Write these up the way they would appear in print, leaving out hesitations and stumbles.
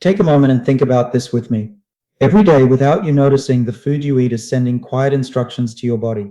Take a moment and think about this with me. Every day, without you noticing, the food you eat is sending quiet instructions to your body.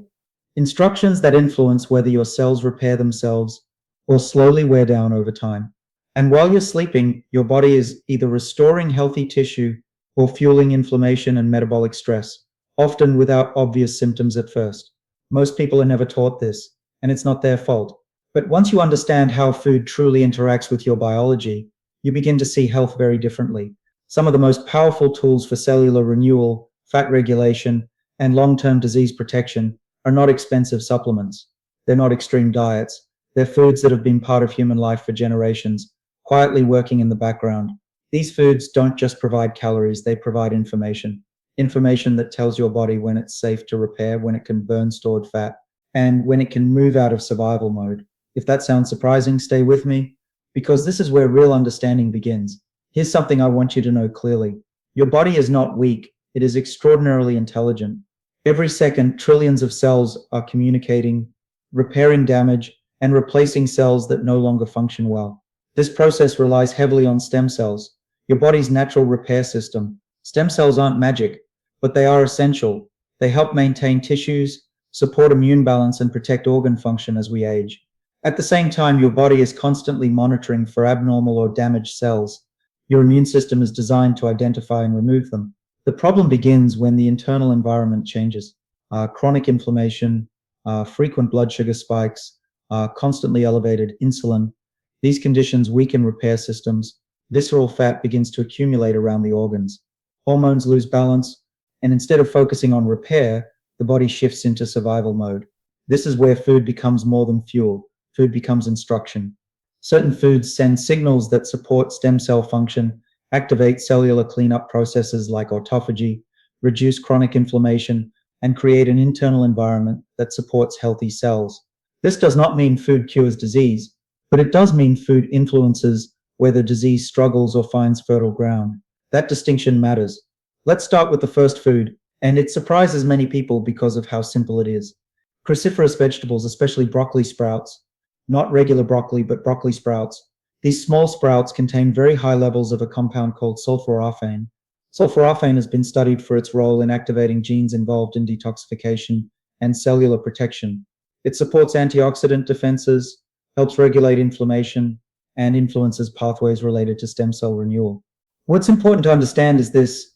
Instructions that influence whether your cells repair themselves or slowly wear down over time. And while you're sleeping, your body is either restoring healthy tissue or fueling inflammation and metabolic stress, often without obvious symptoms at first. Most people are never taught this, and it's not their fault. But once you understand how food truly interacts with your biology, you begin to see health very differently. Some of the most powerful tools for cellular renewal, fat regulation, and long-term disease protection are not expensive supplements. They're not extreme diets. They're foods that have been part of human life for generations, quietly working in the background. These foods don't just provide calories, they provide information. Information that tells your body when it's safe to repair, when it can burn stored fat, and when it can move out of survival mode. If that sounds surprising, stay with me, because this is where real understanding begins. Here's something I want you to know clearly. Your body is not weak, it is extraordinarily intelligent. Every second, trillions of cells are communicating, repairing damage, and replacing cells that no longer function well. This process relies heavily on stem cells, your body's natural repair system. Stem cells aren't magic, but they are essential. They help maintain tissues, support immune balance, and protect organ function as we age. At the same time, your body is constantly monitoring for abnormal or damaged cells. Your immune system is designed to identify and remove them. The problem begins when the internal environment changes. Chronic inflammation, frequent blood sugar spikes, constantly elevated insulin. These conditions weaken repair systems. Visceral fat begins to accumulate around the organs. Hormones lose balance, and instead of focusing on repair, the body shifts into survival mode. This is where food becomes more than fuel. Food becomes instruction. Certain foods send signals that support stem cell function, activate cellular cleanup processes like autophagy, reduce chronic inflammation, and create an internal environment that supports healthy cells. This does not mean food cures disease, but it does mean food influences whether disease struggles or finds fertile ground. That distinction matters. Let's start with the first food, and it surprises many people because of how simple it is. Cruciferous vegetables, especially broccoli sprouts, not regular broccoli, but broccoli sprouts. These small sprouts contain very high levels of a compound called sulforaphane. Sulforaphane has been studied for its role in activating genes involved in detoxification and cellular protection. It supports antioxidant defenses, helps regulate inflammation, and influences pathways related to stem cell renewal. What's important to understand is this: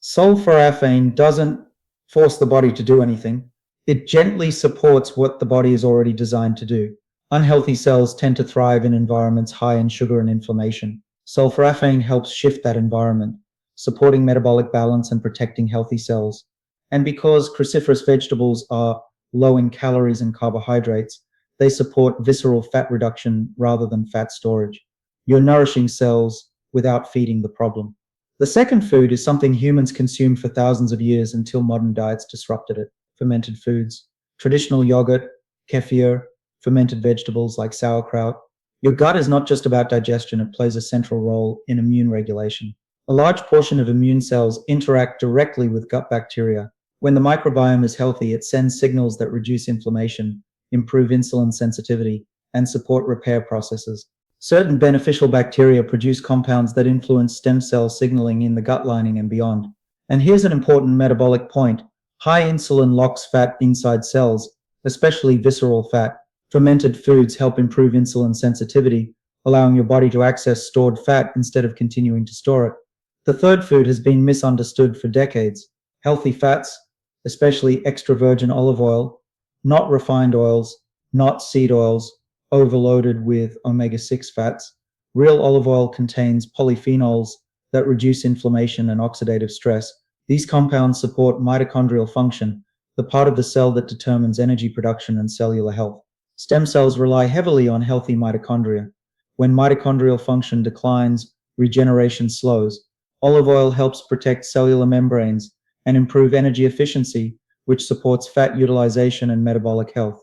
sulforaphane doesn't force the body to do anything. It gently supports what the body is already designed to do. Unhealthy cells tend to thrive in environments high in sugar and inflammation. Sulforaphane helps shift that environment, supporting metabolic balance and protecting healthy cells. And because cruciferous vegetables are low in calories and carbohydrates, they support visceral fat reduction rather than fat storage. You're nourishing cells without feeding the problem. The second food is something humans consumed for thousands of years until modern diets disrupted it: fermented foods. Traditional yogurt, kefir, fermented vegetables like sauerkraut. Your gut is not just about digestion, it plays a central role in immune regulation. A large portion of immune cells interact directly with gut bacteria. When the microbiome is healthy, it sends signals that reduce inflammation, improve insulin sensitivity, and support repair processes. Certain beneficial bacteria produce compounds that influence stem cell signaling in the gut lining and beyond. And here's an important metabolic point: high insulin locks fat inside cells, especially visceral fat. Fermented foods help improve insulin sensitivity, allowing your body to access stored fat instead of continuing to store it. The third food has been misunderstood for decades: healthy fats, especially extra virgin olive oil, not refined oils, not seed oils, overloaded with omega-6 fats. Real olive oil contains polyphenols that reduce inflammation and oxidative stress. These compounds support mitochondrial function, the part of the cell that determines energy production and cellular health. Stem cells rely heavily on healthy mitochondria. When mitochondrial function declines, regeneration slows. Olive oil helps protect cellular membranes and improve energy efficiency, which supports fat utilization and metabolic health.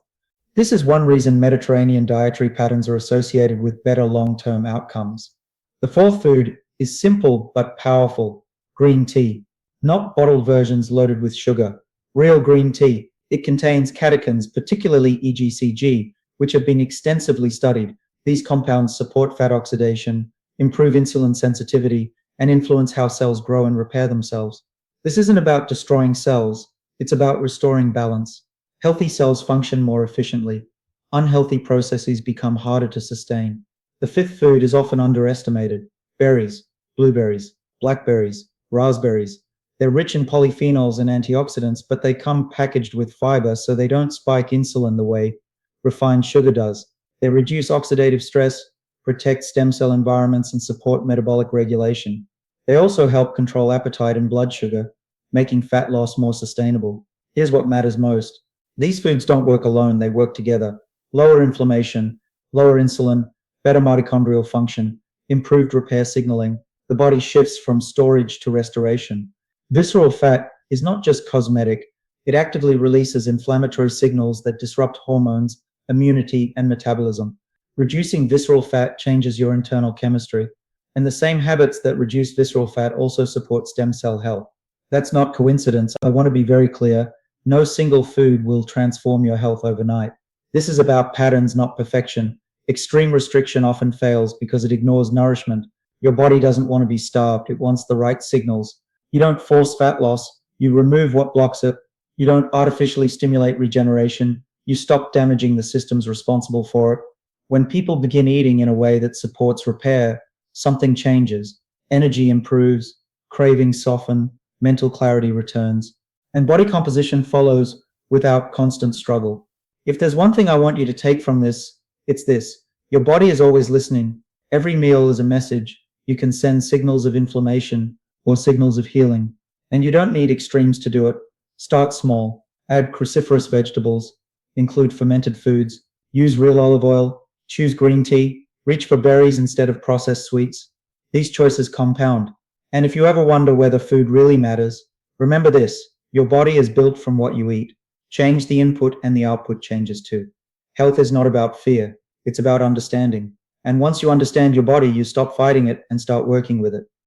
This is one reason Mediterranean dietary patterns are associated with better long-term outcomes. The fourth food is simple but powerful: green tea. Not bottled versions loaded with sugar. Real green tea. It contains catechins, particularly EGCG, which have been extensively studied. These compounds support fat oxidation, improve insulin sensitivity, and influence how cells grow and repair themselves. This isn't about destroying cells, it's about restoring balance. Healthy cells function more efficiently. Unhealthy processes become harder to sustain. The fifth food is often underestimated: berries, blueberries, blackberries, raspberries. They're rich in polyphenols and antioxidants, but they come packaged with fiber so they don't spike insulin the way refined sugar does. They reduce oxidative stress, protect stem cell environments, and support metabolic regulation. They also help control appetite and blood sugar, making fat loss more sustainable. Here's what matters most: these foods don't work alone, they work together. Lower inflammation, lower insulin, better mitochondrial function, improved repair signaling. The body shifts from storage to restoration. Visceral fat is not just cosmetic, it actively releases inflammatory signals that disrupt hormones, immunity, and metabolism. Reducing visceral fat changes your internal chemistry, and the same habits that reduce visceral fat also support stem cell health. That's not coincidence. I want to be very clear. No single food will transform your health overnight. This is about patterns, not perfection. Extreme restriction often fails because it ignores nourishment. Your body doesn't want to be starved, it wants the right signals. You don't force fat loss, you remove what blocks it. You don't artificially stimulate regeneration, you stop damaging the systems responsible for it. When people begin eating in a way that supports repair, something changes. Energy improves, cravings soften, mental clarity returns, and body composition follows without constant struggle. If there's one thing I want you to take from this, it's this: your body is always listening. Every meal is a message. You can send signals of inflammation or signals of healing, and you don't need extremes to do it. Start small, add cruciferous vegetables, include fermented foods, use real olive oil, choose green tea, reach for berries instead of processed sweets. These choices compound. And if you ever wonder whether food really matters, remember this: your body is built from what you eat. Change the input and the output changes too. Health is not about fear, it's about understanding. And once you understand your body, you stop fighting it and start working with it.